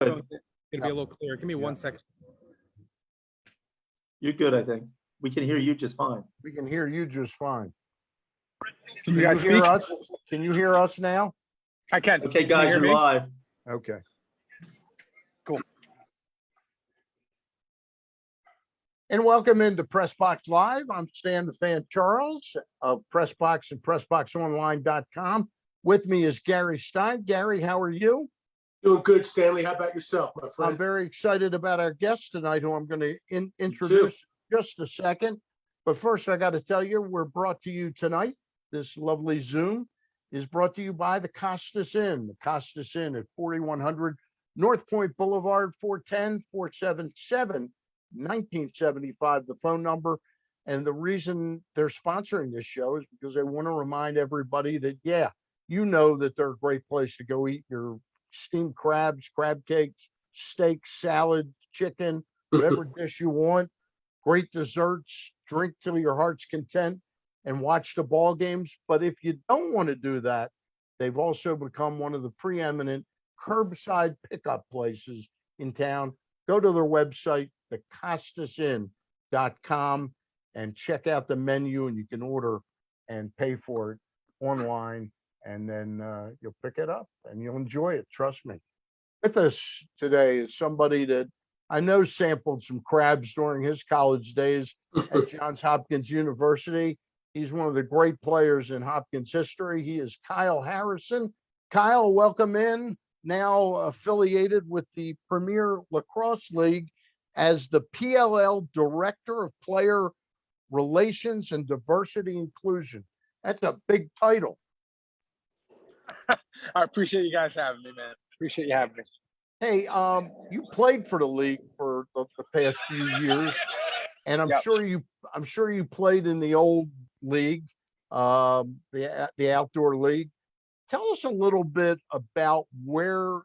So it's gonna be a little clearer. Give me 1 second. You're good, I think. We can hear you just fine. We can hear you just fine. Can you guys hear speak? us? Can you hear us now? I can. Okay, Can guys, hear you're me? live. Okay. Cool. And welcome into PressBox Live. I'm Stan the Fan Charles of PressBox and PressBoxOnline.com. With me is Gary Stein. Gary, how are you? Doing good, Stanley. How about yourself, my friend? I'm very excited about our guest tonight, who I'm going to introduce in just a second. But first, I got to tell you, we're brought to you tonight. This lovely Zoom is brought to you by the Costas Inn. The Costas Inn at 4100 North Point Boulevard, 410-477-1975, the phone number. And the reason they're sponsoring this show is because they want to remind everybody that, yeah, you know that they're a great place to go eat your steamed crabs, crab cakes, steak, salad, chicken, whatever dish you want. Great desserts, drink till your heart's content, and watch the ball games. But if you don't want to do that, they've also become one of the preeminent curbside pickup places in town. Go to their website, thecostasinn.com, and check out the menu, and you can order and pay for it online, and then you'll pick it up and you'll enjoy it. Trust me. With us today is somebody that I know sampled some crabs during his college days at Johns Hopkins University. He's one of the great players in Hopkins history. He is Kyle Harrison. Kyle, welcome in. Now affiliated with the Premier Lacrosse League as the PLL Director of Player Relations and Diversity Inclusion. That's a big title. I appreciate you guys having me, man. Appreciate you having me. Hey, you played for the league for the past few years, and I'm sure you played in the old league, the outdoor league. Tell us a little bit about where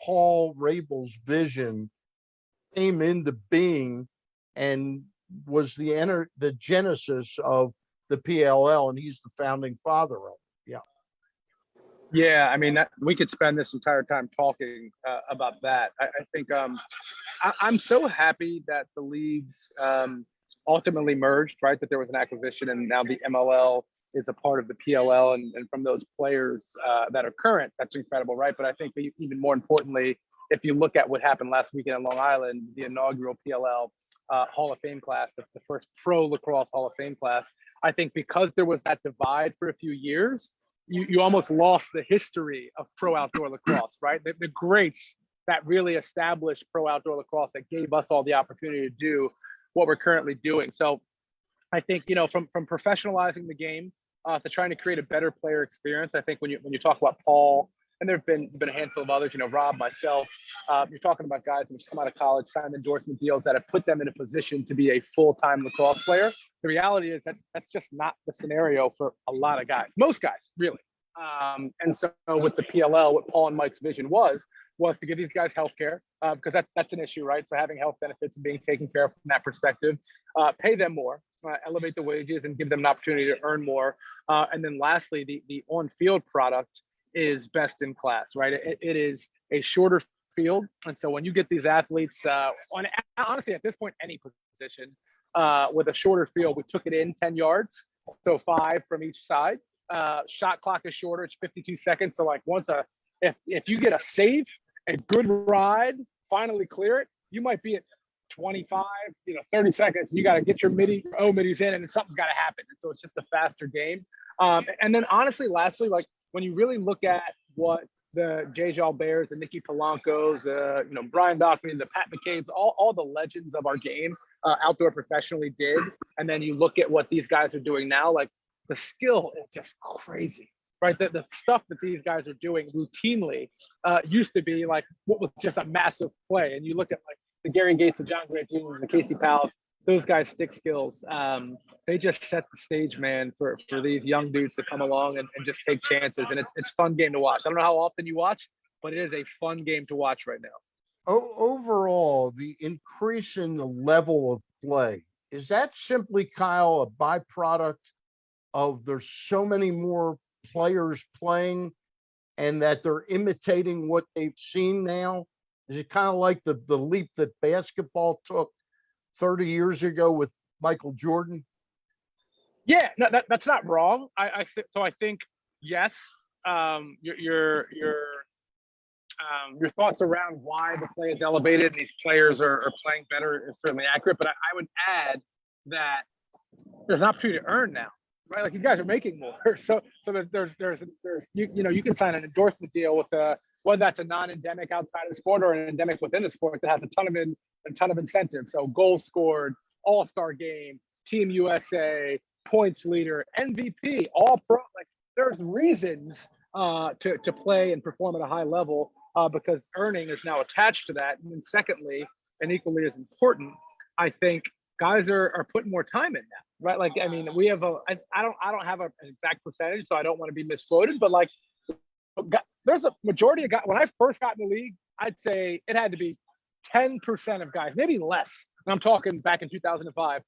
Paul Rabel's vision came into being and was the genesis of the PLL, and he's the founding father of it. Yeah. Yeah, I mean, we could spend this entire time talking about that. I think I'm so happy that the leagues ultimately merged, right? That there was an acquisition, and now the MLL is a part of the PLL, and from those players that are current, that's incredible, right? But I think that even more importantly, if you look at what happened last weekend in Long Island, the inaugural PLL Hall of Fame class, the first pro lacrosse Hall of Fame class, I think because there was that divide for a few years, you almost lost the history of pro outdoor lacrosse, right? The greats that really established pro outdoor lacrosse that gave us all the opportunity to do what we're currently doing. So I think, from professionalizing the game to trying to create a better player experience, I think when you talk about Paul, and there've been a handful of others, Rob, myself, you're talking about guys who've come out of college, signed endorsement deals that have put them in a position to be a full-time lacrosse player. The reality is that's just not the scenario for a lot of guys, most guys, really. And so with the PLL, what Paul and Mike's vision was to give these guys healthcare, because that's an issue, right? So having health benefits and being taken care of from that perspective, pay them more, elevate the wages, and give them an opportunity to earn more. And then lastly, the on-field product is best in class, right? It is a shorter field. And so when you get these athletes honestly, at this point, any position with a shorter field, we took it in 10 yards, so 5 from each side. Shot clock is shorter, it's 52 seconds. So like if you get a save, a good ride, finally clear it, you might be at 25, 30 seconds. You got to get your middies in, and then something's got to happen. And so it's just a faster game. And then honestly, lastly, like when you really look at what the J. Bears, the Nicky Polancos, Brian Dockman, the Pat McCabe's, all the legends of our game outdoor professionally did. And then you look at what these guys are doing now, like the skill is just crazy, right? The stuff that these guys are doing routinely used to be like what was just a massive play. And you look at like the Gary Gates, the John Grant Jr., the Casey Powell, those guys' stick skills. They just set the stage, man, for these young dudes to come along and just take chances. And it's a fun game to watch. I don't know how often you watch, but it is a fun game to watch right now. Overall, the increase in the level of play, is that simply, Kyle, a byproduct of there's so many more players playing and that they're imitating what they've seen now Is it kind of like the leap that basketball took 30 years ago with Michael Jordan? Yeah, no, that's not wrong. So I think yes. Your thoughts around why the play is elevated and these players are playing better is certainly accurate. But I would add that there's an opportunity to earn now, right? Like these guys are making more. So there's you can sign an endorsement deal with whether that's a non-endemic outside of the sport or an endemic within the sport that has a ton of incentives. So goals scored, all-star game, Team USA, points leader, MVP, all pro. Like there's reasons to play and perform at a high level because earning is now attached to that. And then secondly, and equally as important, I think guys are putting more time in now, right? Like, I mean, we have I don't have an exact percentage, so I don't want to be misquoted, but like there's a majority of guys. When I first got in the league, I'd say it had to be 10% of guys, maybe less. And I'm talking back in 2005,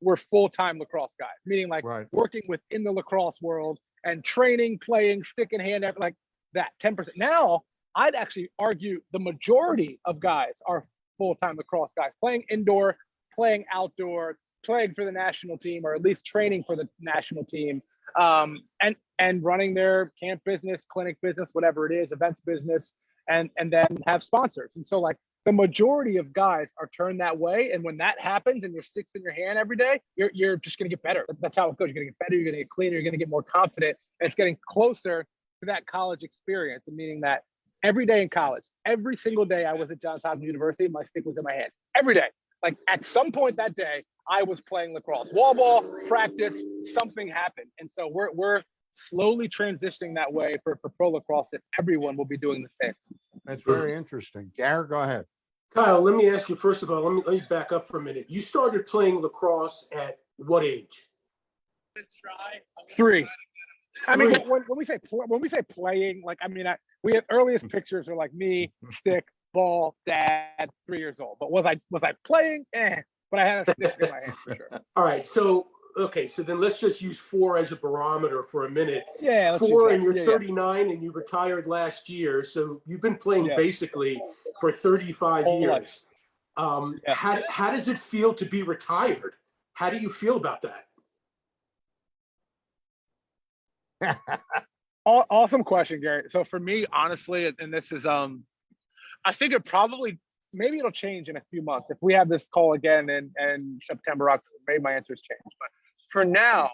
were full-time lacrosse guys, meaning like working within the lacrosse world and training, playing, stick in hand, like that 10%. Now, I'd actually argue the majority of guys are full-time lacrosse guys, playing indoor, playing outdoor, playing for the national team, or at least training for the national team, and running their camp business, clinic business, whatever it is, events business, and then have sponsors. And so like the majority of guys are turned that way. And when that happens and you're sticks in your hand every day, you're just going to get better. That's how it goes. You're going to get better. You're going to get cleaner. You're going to get more confident. And it's getting closer to that college experience. And meaning that every day in college, every single day I was at Johns Hopkins University, my stick was in my hand every day. Like at some point that day, I was playing lacrosse, wall ball, practice, something happened. And so we're slowly transitioning that way for pro lacrosse, that everyone will be doing the same. That's very interesting. Gary, go ahead. Kyle, let me ask you, first of all, let me back up for a minute. You started playing lacrosse at what age? 3. I mean, when we say playing, like, I mean, we have earliest pictures are like me, stick, ball, dad, 3 years old. But was I playing? But I had a stick in my hand for sure. All right. So then let's just use 4 as a barometer for a minute. Yeah. 4 and you're 39 and you retired last year. So you've been playing basically for 35 years. How does it feel to be retired? How do you feel about that? Awesome question, Gary. So for me, honestly, and this is, I think maybe it'll change in a few months. If we have this call again in September, October, maybe my answers change. But for now,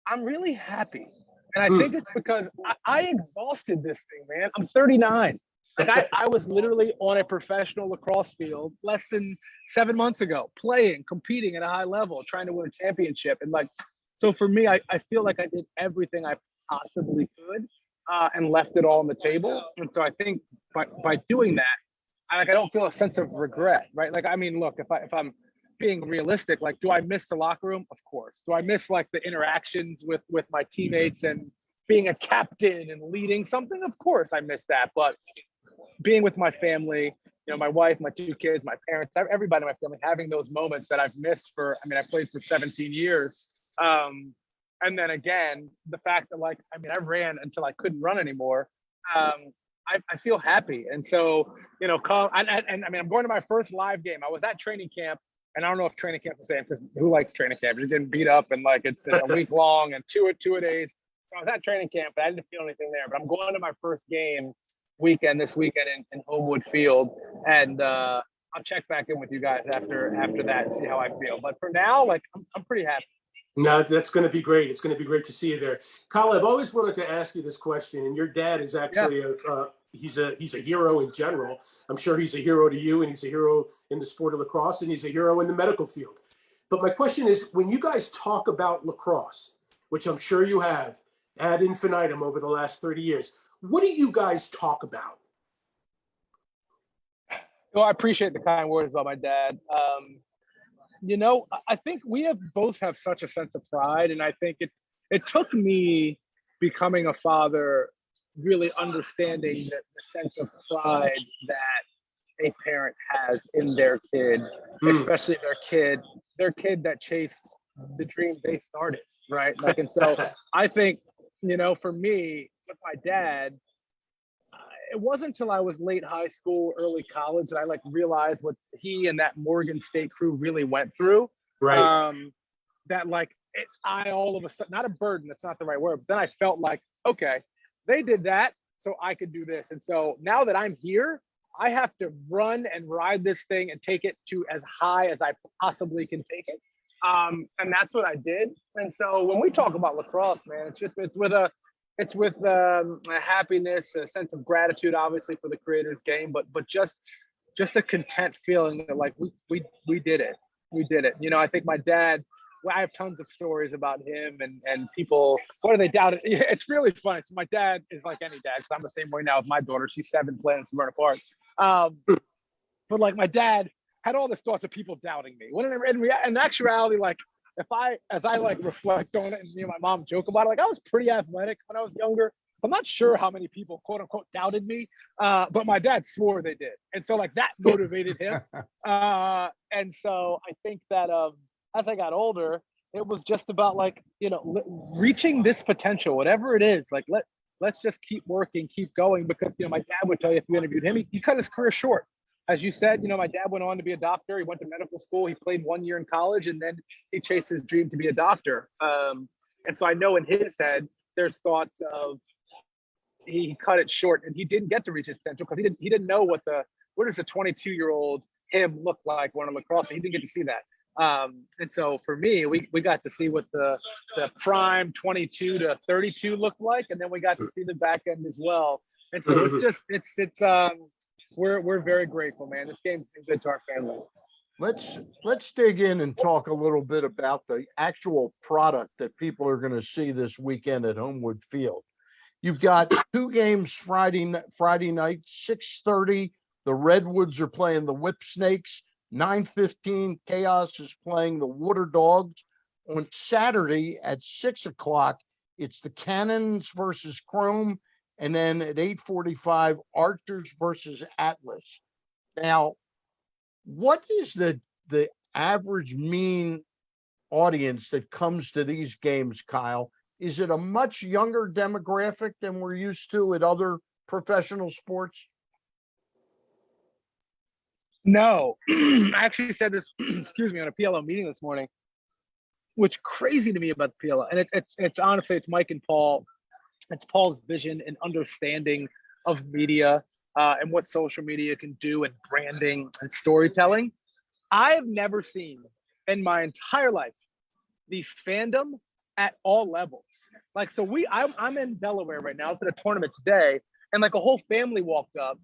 I'm really happy. And I think it's because I exhausted this thing, man. I'm 39. Like I was literally on a professional lacrosse field less than 7 months ago, playing, competing at a high level, trying to win a championship. And like, so for me, I feel like I did everything I possibly could and left it all on the table. And so I think by doing that, I don't feel a sense of regret, right? Like, I mean, look, if I'm being realistic, like, do I miss the locker room? Of course. Do I miss like the interactions with my teammates and being a captain and leading something? Of course I miss that. But being with my family, my wife, my 2 kids, my parents, everybody in my family, having those moments that I've missed I played for 17 years. And then again, the fact that I ran until I couldn't run anymore. I feel happy. And so, and I'm going to my first live game. I was at training camp, and I don't know if training camp's the same, because who likes training camp? You're getting beat up and it's a week long and two a days. So I was at training camp, but I didn't feel anything there. But I'm going to my first game this weekend in Homewood Field. And I'll check back in with you guys after that and see how I feel. But for now, I'm pretty happy. No, that's going to be great. It's going to be great to see you there. Kyle, I've always wanted to ask you this question, and your dad is actually he's a hero in general. I'm sure he's a hero to you, and he's a hero in the sport of lacrosse, and he's a hero in the medical field. But my question is, when you guys talk about lacrosse, which I'm sure you have ad infinitum over the last 30 years, what do you guys talk about? Well, I appreciate the kind words about my dad. I think we both have such a sense of pride, and I think it took me becoming a father, really understanding the sense of pride that a parent has in their kid, especially their kid that chased the dream they started, right? And so I think, for me, with my dad, it wasn't until I was late high school, early college that I like realized what he and that Morgan State crew really went through. Right. That like I all of a sudden, not a burden, that's not the right word, but then I felt like, okay, they did that, so I could do this. And so now that I'm here, I have to run and ride this thing and take it to as high as I possibly can take it. And that's what I did. And so when we talk about lacrosse, man, it's with a happiness, a sense of gratitude, obviously for the creator's game, but just a content feeling that like we did it. We did it. You know, I think my dad, well, I have tons of stories about him and people, what do they doubt it? It's really funny. So my dad is like any dad, because I'm the same way now with my daughter. She's 7 playing in Smyrna Park. But like my dad had all this thoughts of people doubting me. When in actuality, like as I like reflect on it, and me and my mom joke about it, like I was pretty athletic when I was younger. I'm not sure how many people quote unquote doubted me, but my dad swore they did. And so like that motivated him. And so I think that as I got older, it was just about like, you know, reaching this potential, whatever it is, like let's just keep working, keep going, because, you know, my dad would tell you if you interviewed him, he cut his career short. As you said, you know, my dad went on to be a doctor. He went to medical school. He played 1 year in college, and then he chased his dream to be a doctor. And so I know in his head, there's thoughts of he cut it short and he didn't get to reach his potential because he didn't know what does a 22-year-old him look like running lacrosse. He didn't get to see that. And so for me, we got to see what the prime 22 to 32 looked like, and then we got to see the back end as well. And so we're very grateful, man. This game's been good to our family. Let's dig in and talk a little bit about the actual product that people are going to see this weekend at Homewood Field. You've got 2 games Friday night, 6:30. The Redwoods are playing the Whip Snakes. 9:15, Chaos is playing the Water Dogs. On Saturday at 6 o'clock, it's the Cannons versus Chrome. And then at 8:45, Archers versus Atlas. Now, what is the average mean audience that comes to these games, Kyle? Is it a much younger demographic than we're used to at other professional sports? No, I actually said this, excuse me, on a PLO meeting this morning. What's crazy to me about the PLO, and it's honestly, it's Mike and Paul. It's Paul's vision and understanding of media and what social media can do and branding and storytelling. I have never seen in my entire life the fandom at all levels. Like, so I'm in Delaware right now. It's at a tournament today, and like a whole family walked up,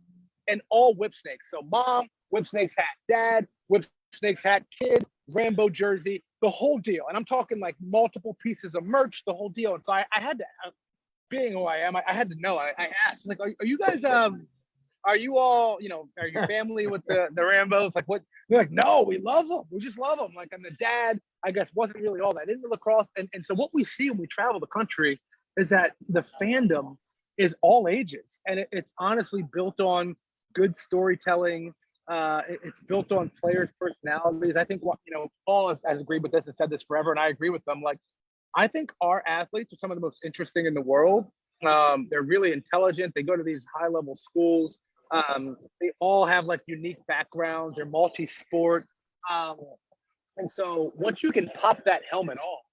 and all Whip Snakes. So mom, Whip Snakes hat, dad, Whip Snakes hat, kid, Rambo jersey, the whole deal. And I'm talking like multiple pieces of merch, the whole deal. And so I had to, being who I am, I had to know. I asked, like, are you guys, are you all, you know, are your family with the Rambos? Like, what? They're like, no, we love them. We just love them. Like, and the dad, I guess, wasn't really all that into lacrosse. And so what we see when we travel the country is that the fandom is all ages. And it's honestly built on good storytelling. It's built on players' personalities. I think, Paul has agreed with this and said this forever, and I agree with them. Like, I think our athletes are some of the most interesting in the world. They're really intelligent. They go to these high-level schools. They all have like unique backgrounds. They're multi-sport. And so once you can pop that helmet off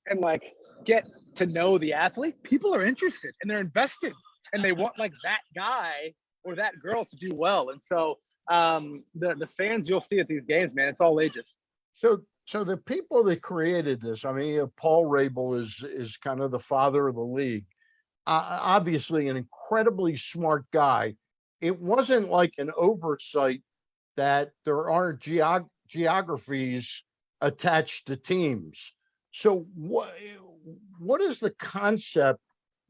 and like get to know the athlete, people are interested and they're invested and they want like that guy or that girl to do well. And so the fans you'll see at these games, man, it's all ages. So the people that created this, I mean, Paul Rabel is kind of the father of the league. Obviously an incredibly smart guy. It wasn't like an oversight that there aren't geographies attached to teams. So what is the concept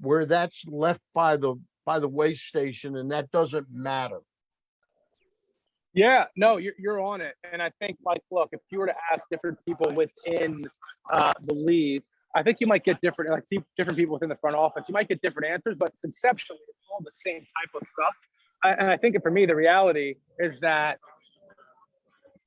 where that's left by the way station and that doesn't matter? Yeah, no, you're on it. And I think, like, look, if you were to ask different people within the league, I think you might get different people within the front office. You might get different answers, but conceptually, it's all the same type of stuff. And I think for me, the reality is that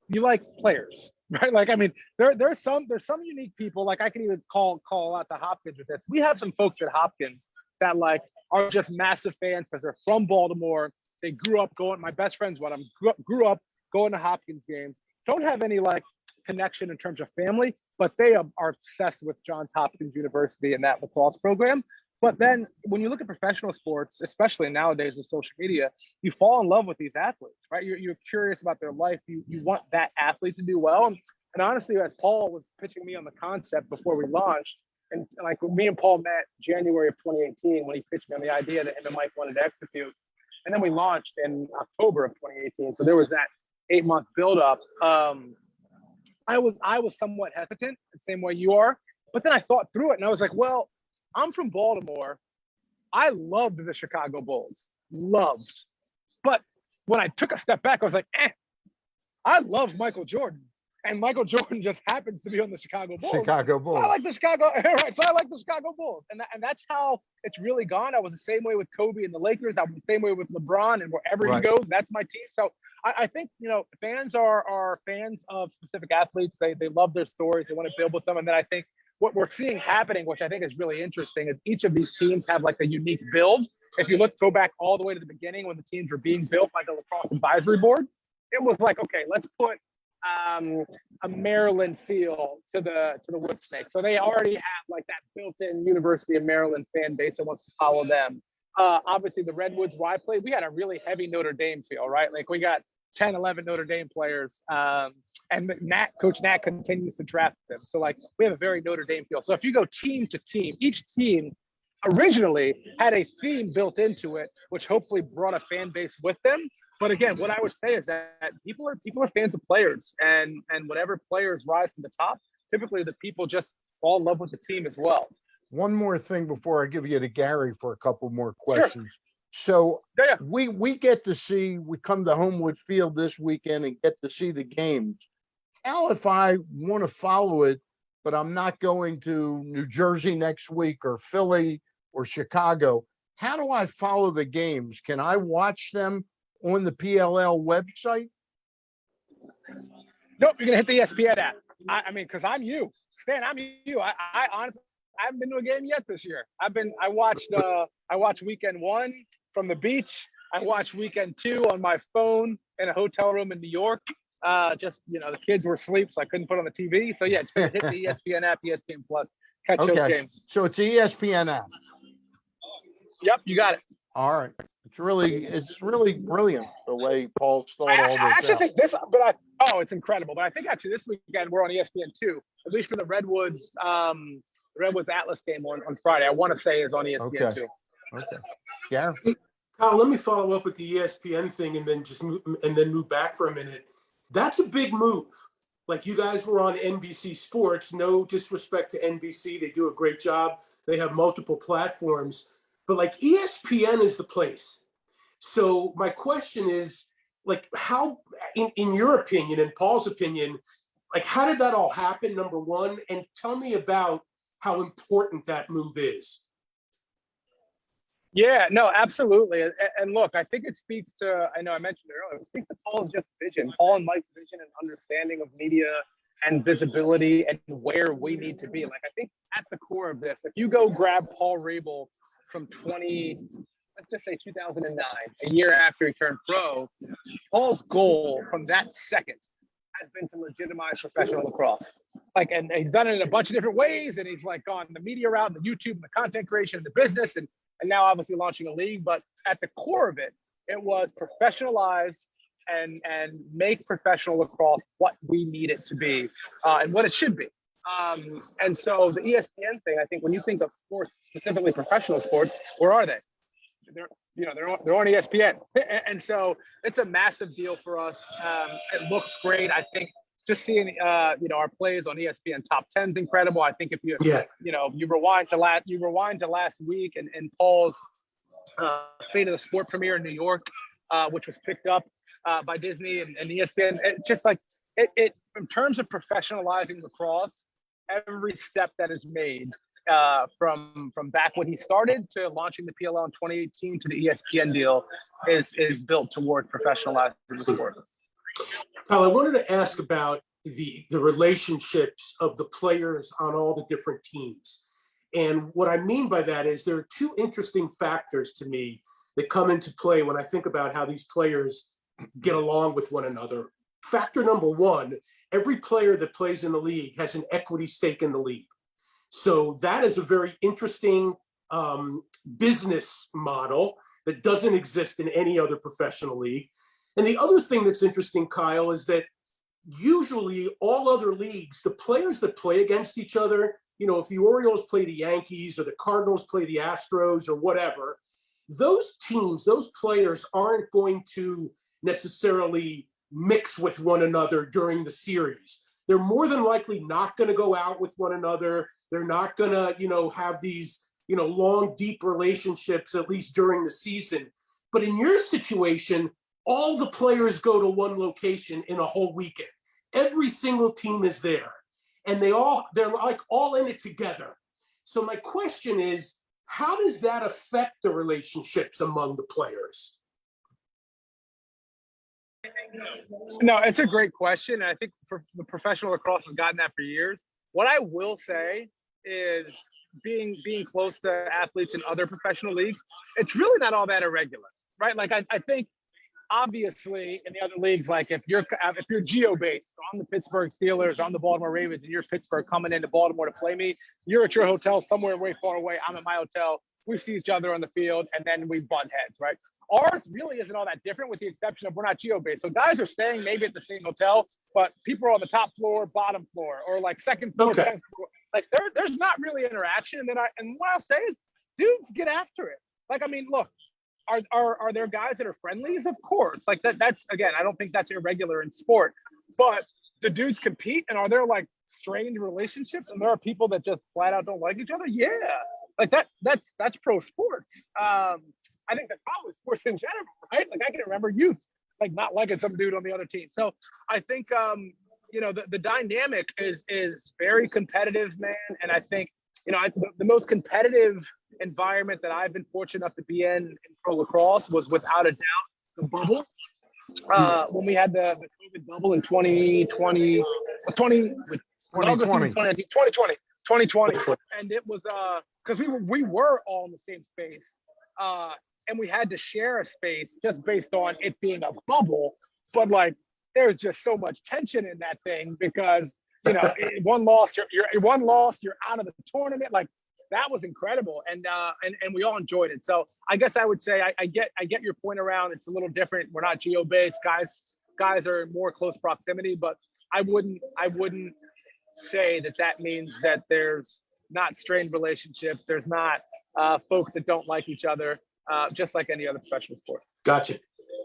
you like players, right? Like, I mean, there's some unique people. Like, I can even call out to Hopkins with this. We have some folks at Hopkins that like are just massive fans because they're from Baltimore. They grew up going. My best friends, one of them, grew up going to Hopkins games. Don't have any like connection in terms of family, but they are obsessed with Johns Hopkins University and that lacrosse program. But then when you look at professional sports, especially nowadays with social media, you fall in love with these athletes, right? You're curious about their life. You want that athlete to do well. And honestly, as Paul was pitching me on the concept before we launched, and like me and Paul met January of 2018 when he pitched me on the idea that him and Mike wanted to execute. And then we launched in October of 2018. So there was that 8-month buildup. I was somewhat hesitant, the same way you are. But then I thought through it and I was like, well, I'm from Baltimore. I loved the Chicago Bulls. Loved. But when I took a step back, I was like, I love Michael Jordan. And Michael Jordan just happens to be on the Chicago Bulls. Chicago Bulls. So I like the Chicago, right? So I like the Chicago Bulls. And that's how it's really gone. I was the same way with Kobe and the Lakers. I was the same way with LeBron, and wherever he goes, that's my team. So I think, fans are fans of specific athletes. They love their stories. They want to build with them. And then I think what we're seeing happening, which I think is really interesting, is each of these teams have like a unique build. If you go back all the way to the beginning when the teams were being built by the lacrosse advisory board, it was like, okay, let's put a Maryland feel to the Wood Snake. So they already have like that built-in University of Maryland fan base that wants to follow them. Obviously the Redwoods where I played, we had a really heavy Notre Dame feel, right? Like we got 10, 11 Notre Dame players. And Coach Nat continues to draft them. So like we have a very Notre Dame feel. So if you go team to team, each team originally had a theme built into it, which hopefully brought a fan base with them. But again, what I would say is that people are fans of players, and whatever players rise to the top, typically the people just fall in love with the team as well. One more thing before I give you to Gary for a couple more questions. Sure. So we get to see, we come to Homewood Field this weekend and get to see the games. How if I want to follow it, but I'm not going to New Jersey next week or Philly or Chicago, how do I follow the games? Can I watch them on the PLL website? Nope, you're gonna hit the ESPN app. I mean, because I'm you, Stan. I'm you. I honestly, I haven't been to a game yet this year. I watched weekend 1 from the beach. I watched weekend 2 on my phone in a hotel room in New York. The kids were asleep, so I couldn't put on the TV. So yeah, hit the ESPN app, ESPN Plus, catch those games. So it's the ESPN app. Yep, you got it. All right. It's really brilliant the way Paul's thought all this I actually out. think this, it's incredible. But I think actually this weekend we're on ESPN too, at least for the Redwoods, Atlas game on Friday. I want to say is on ESPN too. Okay. Yeah. Kyle, let me follow up with the ESPN thing and then move back for a minute. That's a big move. Like you guys were on NBC Sports. No disrespect to NBC, they do a great job. They have multiple platforms, but like ESPN is the place. So my question is, like, how, in your opinion, in Paul's opinion, like, how did that all happen, number one? And tell me about how important that move is. Yeah, no, absolutely. And look, I think it speaks to, I know I mentioned it earlier, it speaks to Paul's just vision, Paul and Mike's vision and understanding of media and visibility and where we need to be. Like, I think at the core of this, if you go grab Paul Rabel from 2009, a year after he turned pro, Paul's goal from that second has been to legitimize professional lacrosse. Like, and he's done it in a bunch of different ways, and he's like gone the media route, the YouTube, and the content creation, and the business, and now obviously launching a league. But at the core of it, it was professionalize and make professional lacrosse what we need it to be, and what it should be. And so the ESPN thing, I think when you think of sports, specifically professional sports, where are they? They're on ESPN, and so it's a massive deal for us. It looks great. I think just seeing our plays on ESPN top 10 is incredible. I think if you rewind to last week and Paul's Fate of the Sport premiere in New York, which was picked up by Disney and ESPN. It's just like it in terms of professionalizing lacrosse, every step that is made from back when he started to launching the PLL in 2018 to the ESPN deal is built toward professionalizing the sport. Kyle, I wanted to ask about the relationships of the players on all the different teams. And what I mean by that is there are two interesting factors to me that come into play when I think about how these players get along with one another. Factor number one, every player that plays in the league has an equity stake in the league. So that is a very interesting business model that doesn't exist in any other professional league. And the other thing that's interesting, Kyle, is that usually all other leagues, the players that play against each other, you know, if the Orioles play the Yankees or the Cardinals play the Astros or whatever, those teams, those players aren't going to necessarily mix with one another during the series. They're more than likely not going to go out with one another. They're not going to, you know, have these, you know, long, deep relationships, at least during the season. But in your situation, all the players go to one location in a whole weekend. Every single team is there. And they're like all in it together. So my question is, how does that affect the relationships among the players? No, it's a great question. And I think for the professional lacrosse has gotten that for years. What I will say is being close to athletes in other professional leagues, it's really not all that irregular, right? Like I think obviously in the other leagues, like if you're geo-based on the Pittsburgh Steelers, on the Baltimore Ravens, and you're Pittsburgh coming into Baltimore to play me, you're at your hotel somewhere way far away, I'm at my hotel, we see each other on the field, and then we butt heads, right? Ours really isn't all that different with the exception of we're not geo-based. So guys are staying maybe at the same hotel, but people are on the top floor, bottom floor, or like second floor, Okay. 10th floor. Like there's not really interaction. And what I'll say is dudes get after it. Like, I mean, look, are there guys that are friendlies? Of course. Like that's again, I don't think that's irregular in sport. But the dudes compete, and are there like strained relationships? And there are people that just flat out don't like each other. Yeah, like that's pro sports. I think that's probably sports in general, right? Like I can remember youth like not liking some dude on the other team. So I think you know the dynamic is very competitive, man. And I think you know the most competitive environment that I've been fortunate enough to be in pro lacrosse was without a doubt the bubble. When we had the COVID bubble in 2020, 2020, and it was because we were all in the same space, and we had to share a space just based on it being a bubble. But like, there's just so much tension in that thing because you know one loss, you're out of the tournament. Like that was incredible, and we all enjoyed it. So I guess I would say I get your point around. It's a little different. We're not geo-based. Guys are in more close proximity, but I wouldn't say that means that there's not strained relationships. There's not folks that don't like each other, just like any other professional sport. Gotcha.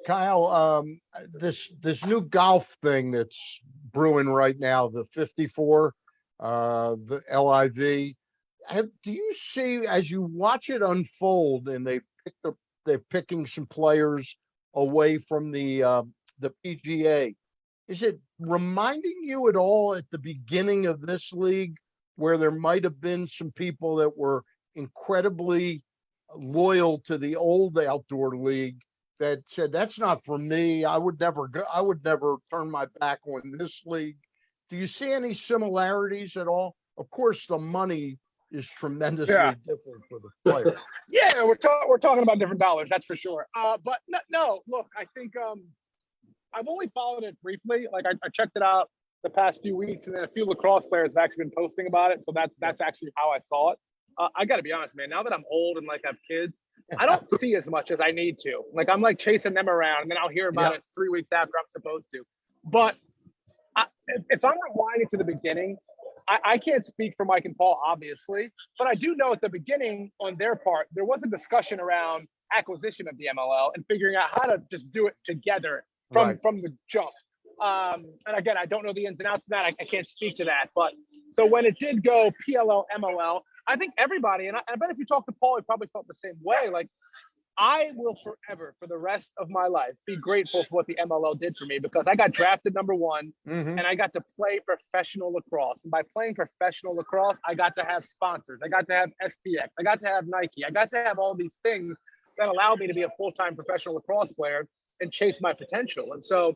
Kyle, this new golf thing that's brewing right now, the 54, the LIV. Do you see as you watch it unfold, and they're picking some players away from the PGA? Is it reminding you at all at the beginning of this league where there might have been some people that were incredibly loyal to the old outdoor league that said, that's not for me. I would never turn my back on this league. Do you see any similarities at all? Of course, the money is tremendously different for the player. Yeah, we're talking about different dollars, that's for sure. But no, look, I think I've only followed it briefly. Like I checked it out the past few weeks, and then a few lacrosse players have actually been posting about it. So that's actually how I saw it. I got to be honest, man. Now that I'm old and like have kids, I don't see as much as I need to. Like I'm like chasing them around, and then I'll hear about it 3 weeks after I'm supposed to. But if I'm rewinding to the beginning, I can't speak for Mike and Paul, obviously, but I do know at the beginning on their part, there was a discussion around acquisition of the MLL and figuring out how to just do it together from the jump. And again, I don't know the ins and outs of that. I can't speak to that. But so when it did go PLL, MLL, I think everybody, and I bet if you talk to Paul, he probably felt the same way. Like I will forever, for the rest of my life, be grateful for what the MLL did for me because I got drafted #1 and I got to play professional lacrosse. And by playing professional lacrosse, I got to have sponsors. I got to have STX. I got to have Nike. I got to have all these things that allowed me to be a full-time professional lacrosse player and chase my potential. And so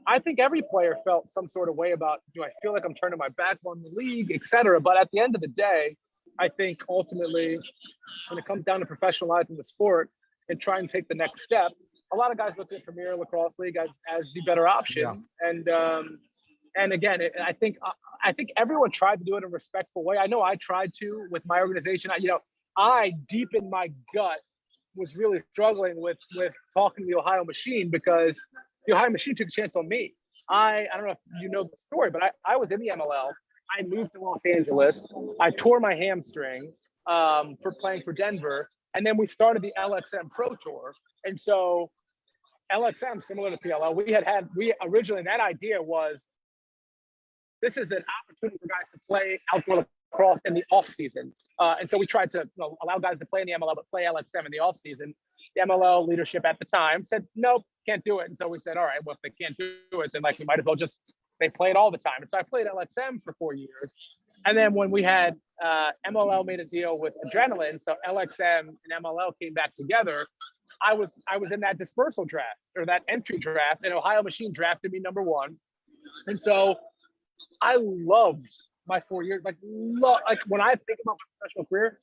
I think every player felt some sort of way about, do I feel like I'm turning my back on the league, et cetera. But at the end of the day, I think ultimately, when it comes down to professionalizing the sport and trying to take the next step, a lot of guys look at Premier Lacrosse League as the better option. Yeah. And again, I think everyone tried to do it in a respectful way. I know I tried to with my organization. I deep in my gut was really struggling with talking to the Ohio Machine, because the Ohio Machine took a chance on me. I don't know if you know the story, but I was in the MLL. I moved to Los Angeles. I tore my hamstring for playing for Denver. And then we started the LXM Pro Tour. And so LXM, similar to PLL, we originally, that idea was, this is an opportunity for guys to play outdoor lacrosse in the off season. And so we tried to allow guys to play in the MLL, but play LXM in the off season. The MLL leadership at the time said, nope, can't do it. And so we said, all right, well, if they can't do it, then like we might as well just, they play it all the time. And so I played LXM for 4 years. And then when we had MLL made a deal with Adrenaline, so LXM and MLL came back together, I was in that dispersal draft, or that entry draft, and Ohio Machine drafted me #1. And so I loved my 4 years. Like when I think about my professional career,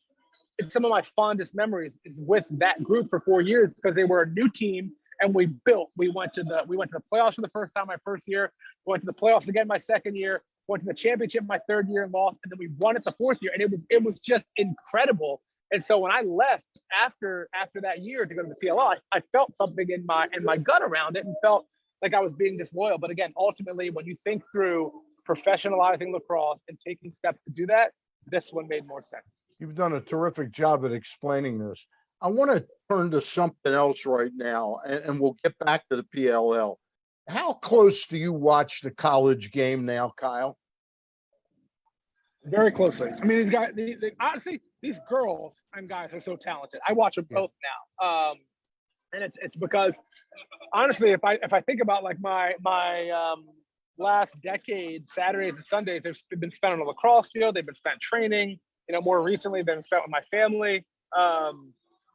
it's some of my fondest memories is with that group for 4 years, because they were a new team and we built. We went to the playoffs for the first time my first year. We went to the playoffs again my second year. Went to the championship my third year and lost, and then we won it the fourth year, and it was just incredible. And so when I left after that year to go to the PLL, I felt something in my gut around it and felt like I was being disloyal. But again, ultimately, when you think through professionalizing lacrosse and taking steps to do that, this one made more sense. You've done a terrific job at explaining this. I want to turn to something else right now, and we'll get back to the PLL. How close do you watch the college game now, Kyle? Very closely. I mean, these guys, honestly, these girls and guys are so talented. I watch them both now, and it's because, honestly, if I think about like my last decade, Saturdays and Sundays, they've been spent on a lacrosse field. They've been spent training. More recently, they've been spent with my family.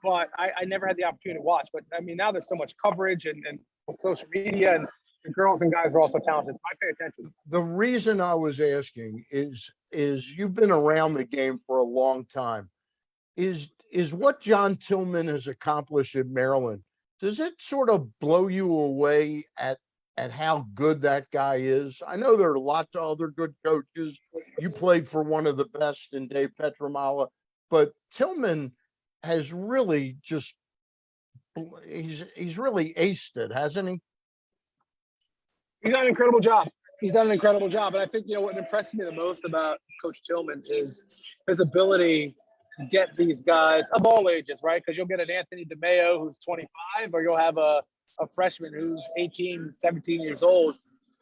But I never had the opportunity to watch. But I mean, now there's so much coverage and social media, and the girls and guys are also talented. So I pay attention. The reason I was asking is you've been around the game for a long time. Is what John Tillman has accomplished at Maryland, does it sort of blow you away at how good that guy is? I know there are lots of other good coaches. You played for one of the best in Dave Petramala, but Tillman has really just, he's really aced it, hasn't he? He's done an incredible job. And I think, what impressed me the most about Coach Tillman is his ability to get these guys of all ages, right? Because you'll get an Anthony DeMeo who's 25, or you'll have a freshman who's 18, 17 years old.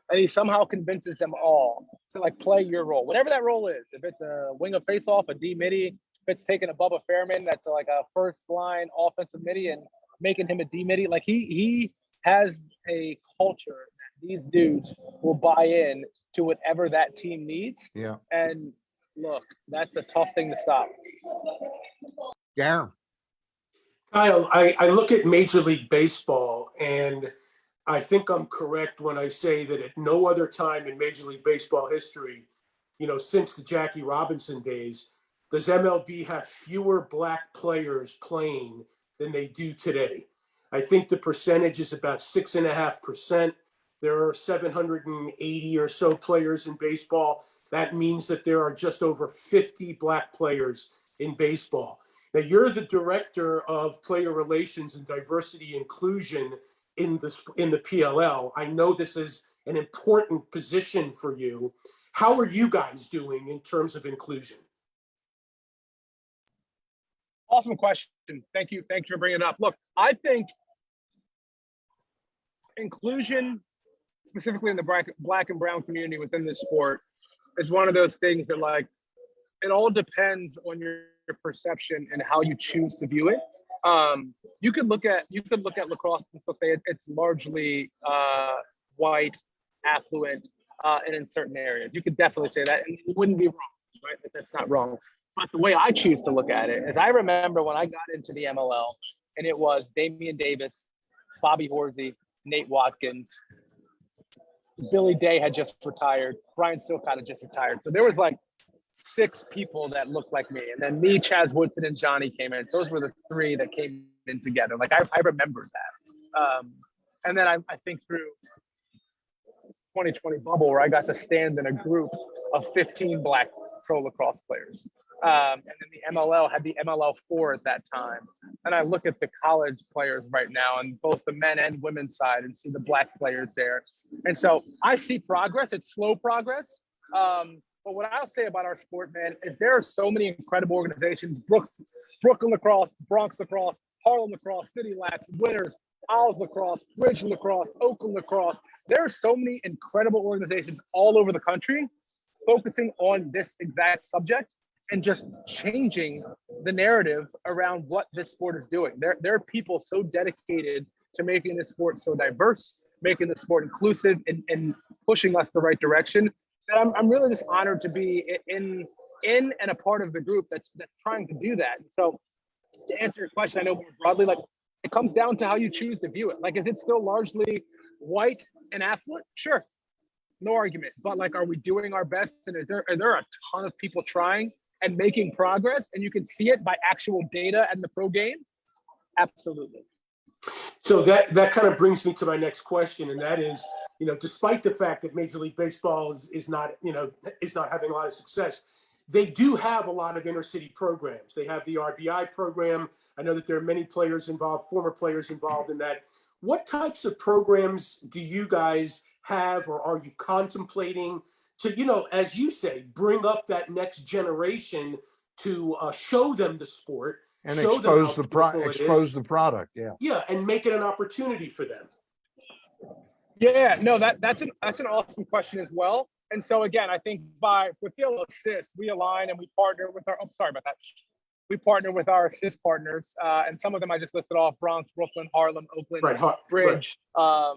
And he somehow convinces them all to like play your role, whatever that role is. If it's a wing of faceoff, a D midi, if it's taking a Bubba Fairman that's like a first line offensive midi and making him a D midi, like he has a culture that these dudes will buy in to whatever that team needs. Yeah. And look, that's a tough thing to stop. Yeah. Kyle, I look at Major League Baseball, and I think I'm correct when I say that at no other time in Major League Baseball history, since the Jackie Robinson days, does MLB have fewer black players playing than they do today. I think the percentage is about 6.5%. There are 780 or so players in baseball. That means that there are just over 50 black players in baseball. Now, you're the director of player relations and diversity inclusion in the PLL. I know this is an important position for you. How are you guys doing in terms of inclusion? Awesome question. Thank you for bringing it up. Look, I think inclusion, specifically in the black and brown community within this sport, is one of those things that, like, it all depends on your perception and how you choose to view it. You could look at lacrosse and still say it's largely white, affluent, and in certain areas. You could definitely say that, and it wouldn't be wrong, right? That's not wrong. But the way I choose to look at it is, I remember when I got into the MLL, and it was Damian Davis, Bobby Horsey, Nate Watkins, Billy Day had just retired, Brian Silcott had just retired. So there was like 6 people that looked like me. And then me, Chaz Woodson, and Johnny came in. So those were the 3 that came in together. Like I remembered that. And then I think through 2020 bubble where I got to stand in a group of 15 Black pro lacrosse players. And then the MLL had the MLL4 at that time. And I look at the college players right now on both the men and women's side and see the Black players there. And so I see progress. It's slow progress. But what I'll say about our sport, man, is there are so many incredible organizations: Brooklyn Lacrosse, Bronx Lacrosse, Harlem Lacrosse, City Lacs, Winners, Owls Lacrosse, Bridge Lacrosse, Oakland Lacrosse. There are so many incredible organizations all over the country focusing on this exact subject and just changing the narrative around what this sport is doing. There are people so dedicated to making this sport so diverse, making the sport inclusive, and pushing us the right direction. that I'm really just honored to be in and a part of the group that's trying to do that. So to answer your question, I know more broadly, like it comes down to how you choose to view it. Like, is it still largely white and affluent? Sure, no argument. But like, are we doing our best? And are there a ton of people trying and making progress? And you can see it by actual data and the pro game? Absolutely. So that kind of brings me to my next question, and that is, despite the fact that Major League Baseball is not having a lot of success, they do have a lot of inner city programs. They have the RBI program. I know that there are many players involved, former players involved in that. What types of programs do you guys have, or are you contemplating to, as you say, bring up that next generation to show them the sport? And expose the product, yeah. Yeah, and make it an opportunity for them. Yeah, no, that's an awesome question as well. And so again, I think with PLL Assist, we align and we partner with our. Oh, sorry about that. We partner with our assist partners, and some of them I just listed off: Bronx, Brooklyn, Harlem, Oakland, right, Bridge, right.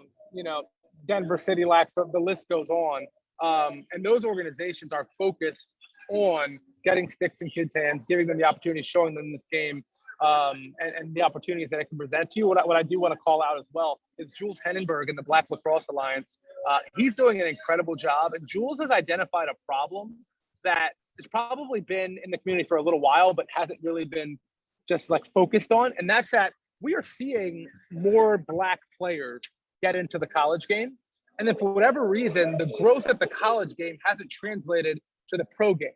Denver City Lacs. The list goes on. And those organizations are focused on getting sticks in kids' hands, giving them the opportunity, showing them this game, and the opportunities that it can present to you. What I do want to call out as well is Jules Hennenberg in the Black Lacrosse Alliance. He's doing an incredible job, and Jules has identified a problem that has probably been in the community for a little while, but hasn't really been just like focused on. And that's that we are seeing more Black players get into the college game. And then for whatever reason, the growth at the college game hasn't translated to the pro game.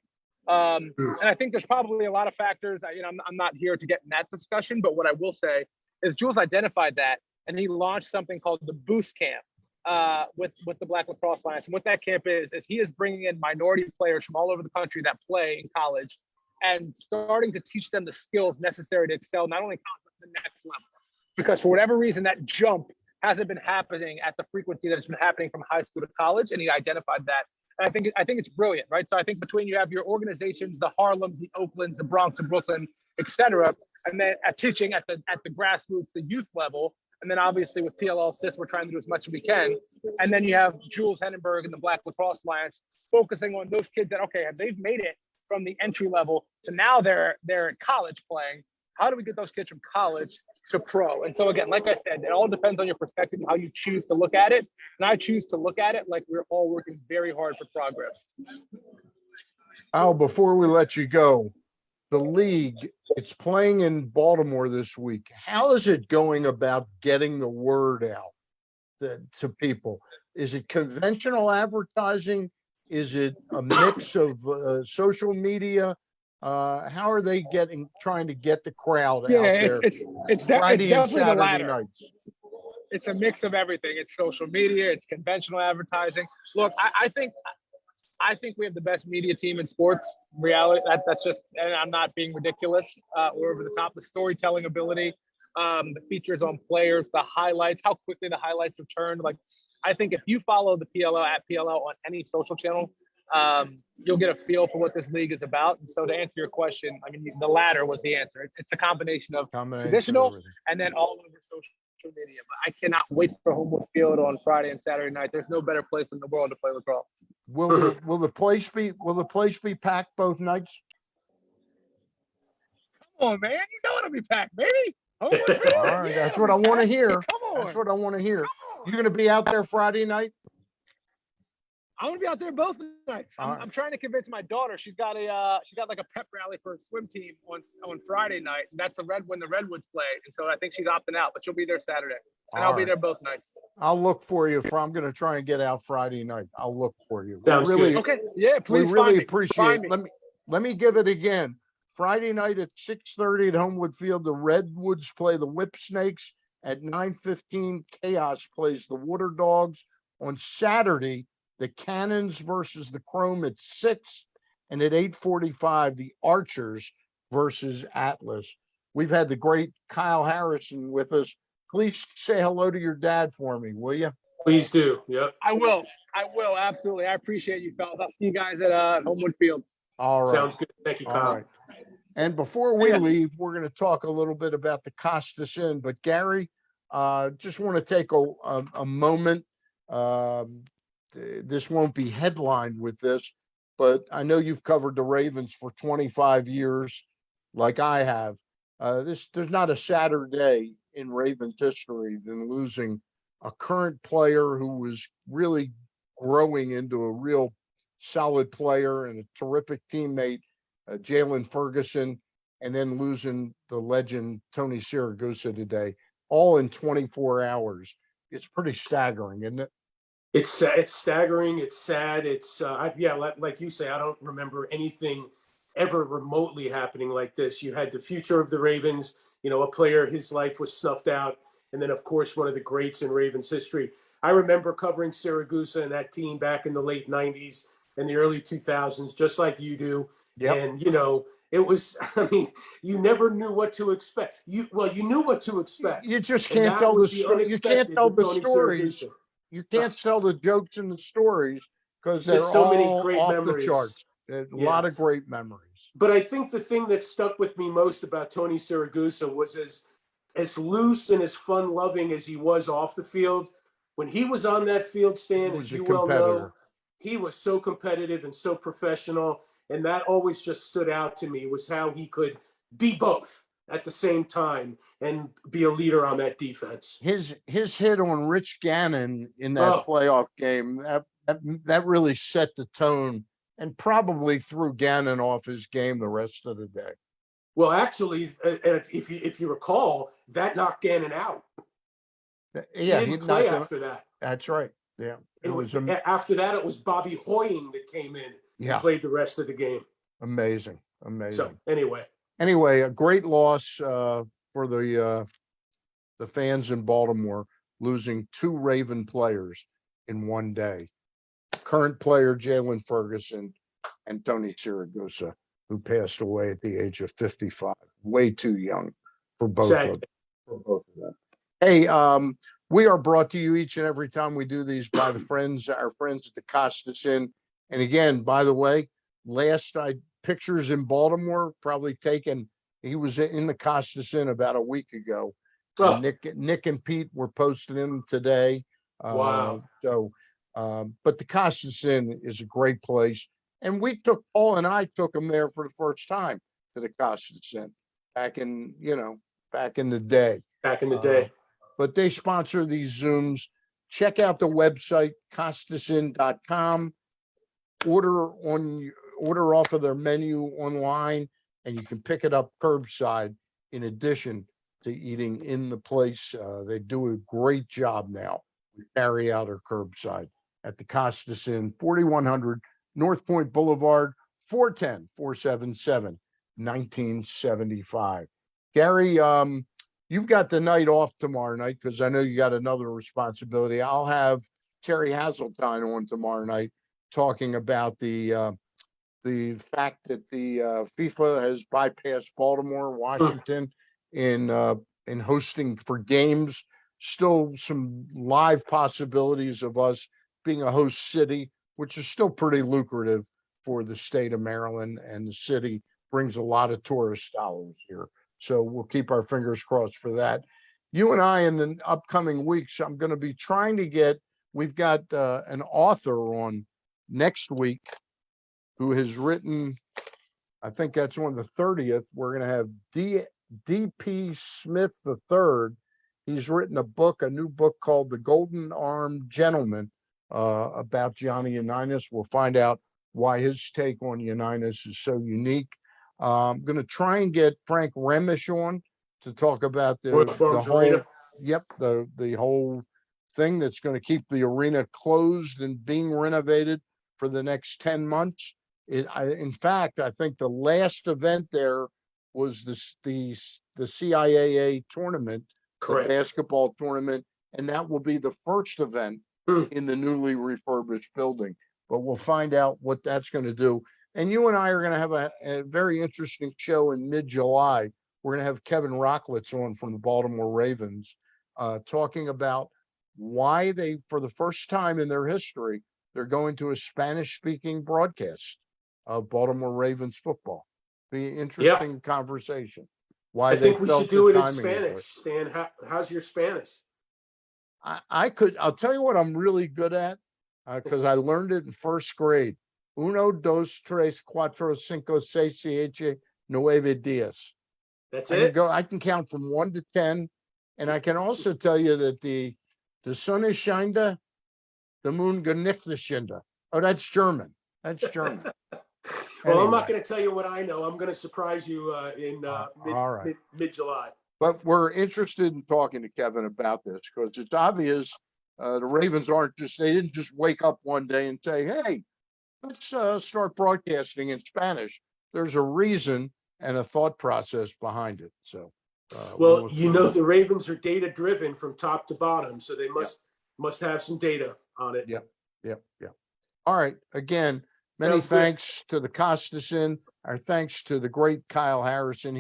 And I think there's probably a lot of factors. I'm not here to get in that discussion, but what I will say is Jules identified that, and he launched something called the Boost Camp with the Black Lacrosse Alliance. And what that camp is he is bringing in minority players from all over the country that play in college and starting to teach them the skills necessary to excel, not only college, but the next level. Because for whatever reason, that jump hasn't been happening at the frequency that it's been happening from high school to college, and he identified that. And I think it's brilliant, right? So I think between you have your organizations, the Harlems, the Oaklands, the Bronx, the Brooklyn, et cetera, and then teaching at the grassroots, the youth level, and then obviously with PLL Assist, we're trying to do as much as we can. And then you have Jules Hennenberg and the Black Lacrosse Alliance focusing on those kids that, okay, they've made it from the entry level to now they're at college playing. How do we get those kids from college to pro? And so again, like I said, it all depends on your perspective and how you choose to look at it. And I choose to look at it like we're all working very hard for progress. Al, before we let you go, the league, it's playing in Baltimore this week. How is it going about getting the word out to people? Is it conventional advertising? Is it a mix of social media? How are they trying to get the crowd out there? It's Friday and definitely the latter. Nights. It's a mix of everything. It's social media, it's conventional advertising. Look, I think we have the best media team in sports. Reality, that's just, and I'm not being ridiculous or over the top. The storytelling ability, the features on players, the highlights, how quickly the highlights are turned. Like, I think if you follow the PLL at PLL on any social channel, you'll get a feel for what this league is about. And so to answer your question, I mean, the latter was the answer. It's a combination of traditional and then all over social media. But I cannot wait for Homewood Field on Friday and Saturday night. There's no better place in the world to play lacrosse. Will the place be packed both nights? Come on, man. You know it'll be packed, baby. Homewood Field. All right, that's what I want to hear. Come on. That's what I want to hear. You're going to be out there Friday night? I'm gonna be out there both nights. All right. I'm trying to convince my daughter. She's got like a pep rally for a swim team on Friday night. That's when the Redwoods play, and so I think she's opting out, but she'll be there Saturday, and I'll be there both nights. I'll look for you. I'm going to try and get out Friday night. I'll look for you. Sounds really, good. Okay, yeah, please we really find me. appreciate Find it. me. Let me give it again. Friday night at 6:30 at Homewood Field, the Redwoods play the Whip Snakes. At 9:15, Chaos plays the Water Dogs. On Saturday, the Cannons versus the Chrome at 6, and at 8:45, the Archers versus Atlas. We've had the great Kyle Harrison with us. Please say hello to your dad for me, will you? Please do. Yep. I will. Absolutely. I appreciate you, fellas. I'll see you guys at Homewood Field. All right. Sounds good. Thank you, All Kyle. right. And before we Yeah. leave, we're going to talk a little bit about the Costas Inn. But Gary, just want to take a moment. This won't be headlined with this, but I know you've covered the Ravens for 25 years, like I have. There's not a sadder day in Ravens history than losing a current player who was really growing into a real solid player and a terrific teammate, Jalen Ferguson, and then losing the legend Tony Siragusa today, all in 24 hours. It's pretty staggering, isn't it? It's staggering. It's sad. Like you say, I don't remember anything ever remotely happening like this. You had the future of the Ravens, a player, his life was snuffed out. And then, of course, one of the greats in Ravens history. I remember covering Siragusa and that team back in the late 90s and the early 2000s, just like you do. Yep. And, it was, you never knew what to expect. You knew what to expect. You just And can't that tell the was the story. You can't unexpected tell with the Tony stories. Siragusa. You can't tell the jokes and the stories because they're Just so many all great off memories. the charts. A lot of great memories. But I think the thing that stuck with me most about Tony Siragusa was as loose and as fun-loving as he was off the field. When he was on that field stand, as you well know, he was so competitive and so professional. And that always just stood out to me, was how he could be both at the same time and be a leader on that defense. His hit on Rich Gannon in that playoff game, that really set the tone and probably threw Gannon off his game the rest of the day. Well, actually, if you recall, that knocked Gannon out. Yeah, he didn't play after that. That's right. Yeah, after that. It was Bobby Hoying that came in and played the rest of the game. Amazing. So anyway, a great loss for the fans in Baltimore, losing 2 Raven players in one day. Current player Jalen Ferguson and Tony Siragusa, who passed away at the age of 55, way too young for both of them. Hey, we are brought to you each and every time we do these by our friends at the Costas Inn. And again, by the way, pictures in Baltimore, probably taken. He was in the Costas Inn about a week ago. Nick and Pete were posting him today. Wow. But the Costas Inn is a great place. And Paul and I took him there for the first time to the Costas Inn back in the day. Back in the day. But they sponsor these Zooms. Check out the website, costasinn.com. Order off of their menu online, and you can pick it up curbside in addition to eating in the place. They do a great job now. We carry out or curbside at the Costas Inn, 4100 North Point Boulevard, 410-477-1975. Gary, you've got the night off tomorrow night because I know you got another responsibility. I'll have Terry Hazeltine on tomorrow night talking about the fact that the FIFA has bypassed Baltimore, Washington in hosting for games. Still some live possibilities of us being a host city, which is still pretty lucrative for the state of Maryland, and the city brings a lot of tourist dollars here. So we'll keep our fingers crossed for that. You and I, in the upcoming weeks, I'm going to be trying to we've got an author on next week who has written, I think that's on the 30th. We're going to have D.P. Smith III. He's written a new book called The Golden Armed Gentleman, about Johnny Unitas. We'll find out why his take on Unitas is so unique. I'm going to try and get Frank Remish on to talk about World Farms Arena. the whole thing that's going to keep the arena closed and being renovated for the next 10 months. In fact, I think the last event there was the CIAA tournament, Correct. the basketball tournament, and that will be the first event in the newly refurbished building. But we'll find out what that's going to do. And you and I are going to have a very interesting show in mid-July. We're going to have Kevin Rocklitz on from the Baltimore Ravens, talking about why they, for the first time in their history, they're going to a Spanish-speaking broadcast of Baltimore Ravens football. Be an interesting conversation. Why I think we should do it in Spanish. Stan, how's your Spanish? I'll tell you what I'm really good at, because I learned it in first grade. Uno, dos, tres, cuatro, cinco, seis, siete, nueve dias. That's I it? I can count from 1 to 10. And I can also tell you that the sun is shining, the moon genichtet. Oh, that's German. That's German. Well, I'm Anyway. not going to tell you what I know. I'm going to surprise you in mid-July. But we're interested in talking to Kevin about this because it's obvious the Ravens they didn't just wake up one day and say, hey, let's start broadcasting in Spanish. There's a reason and a thought process behind it. So, well, the Ravens are data driven from top to bottom, so they must have some data on it. Yep. All right. Again, many thanks to the Costasin. Our thanks to the great Kyle Harrison.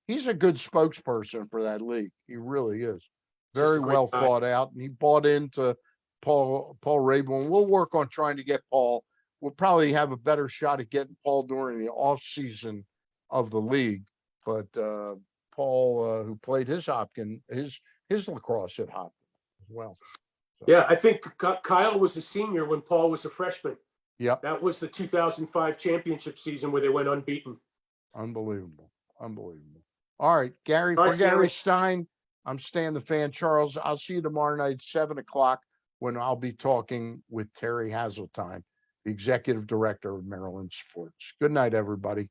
He's a good spokesperson for that league. He really is. Very well thought out, and he bought into Paul Rayburn. We'll work on trying to get Paul. We'll probably have a better shot at getting Paul during the off season of the league. But Paul, who played his lacrosse at Hopkins as well. So. Yeah, I think Kyle was a senior when Paul was a freshman. Yep. That was the 2005 championship season where they went unbeaten. Unbelievable. All right, Gary. All right, for Gary Stein, I'm Stan the Fan. Charles, I'll see you tomorrow night, 7:00, when I'll be talking with Terry Hazeltine, the executive director of Maryland Sports. Good night, everybody.